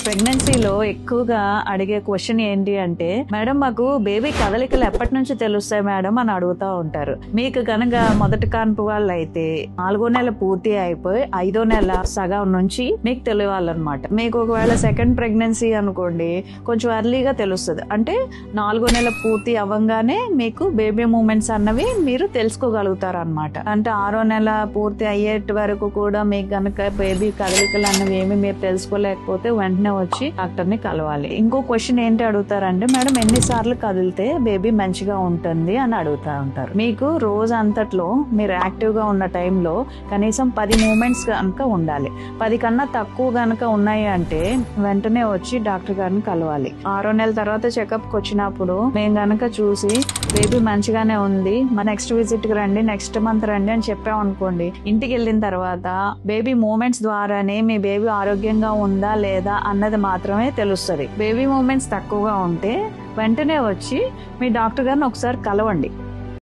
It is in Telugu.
ప్రెగ్నెన్సీలో ఎక్కువగా అడిగే క్వశ్చన్ ఏంటి అంటే, మేడం మాకు బేబీ కదలికలు ఎప్పటి నుంచి తెలుస్తాయి మేడం అని అడుగుతా ఉంటారు. మీకు కనుక మొదటి కాన్పు వాళ్ళు అయితే 4వ నెల పూర్తి అయిపోయి 5వ నెల సగం నుంచి మీకు తెలియాలన్నమాట. మీకు ఒకవేళ సెకండ్ ప్రెగ్నెన్సీ అనుకోండి, కొంచెం ఎర్లీగా తెలుస్తుంది. అంటే 4వ నెల పూర్తి అవ్వగానే మీకు బేబీ మూమెంట్స్ అన్నవి మీరు తెలుసుకోగలుగుతారు అనమాట. అంటే 6వ నెల పూర్తి అయ్యేటి వరకు కూడా మీకు కనుక బేబీ కదలికలు అన్నవి ఏమి మీరు తెలుసుకోలేకపోతే వెంటనే వచ్చి డాక్టర్ ని కలవాలి. ఇంకో క్వశ్చన్ ఏంటి అడుగుతారంటే, మేడం ఎన్నిసార్లు కదిలితే బేబీ మంచిగా ఉంటుంది అని అడుగుతా ఉంటారు. మీకు రోజు అంతట్లో మీరు యాక్టివ్ గా ఉన్న టైంలో కనీసం 10 మూమెంట్స్ కనుక ఉండాలి. 10 కన్నా తక్కువ కనుక ఉన్నాయి అంటే వెంటనే వచ్చి డాక్టర్ గారిని కలవాలి. 6వ నెల తర్వాత చెకప్ కి వచ్చినప్పుడు మేము గనక చూసి బేబీ మంచిగానే ఉంది, మా నెక్స్ట్ విజిట్ కి రండి, నెక్స్ట్ మంత్ రండి అని చెప్పాం అనుకోండి, ఇంటికి వెళ్ళిన తర్వాత బేబీ మూమెంట్స్ ద్వారానే మీ బేబీ ఆరోగ్యంగా ఉందా లేదా అన్నది మాత్రమే తెలుస్తుంది. బేబీ మూమెంట్స్ తక్కువగా ఉంటే వెంటనే వచ్చి మీ డాక్టర్ గారిని ఒకసారి కలవండి.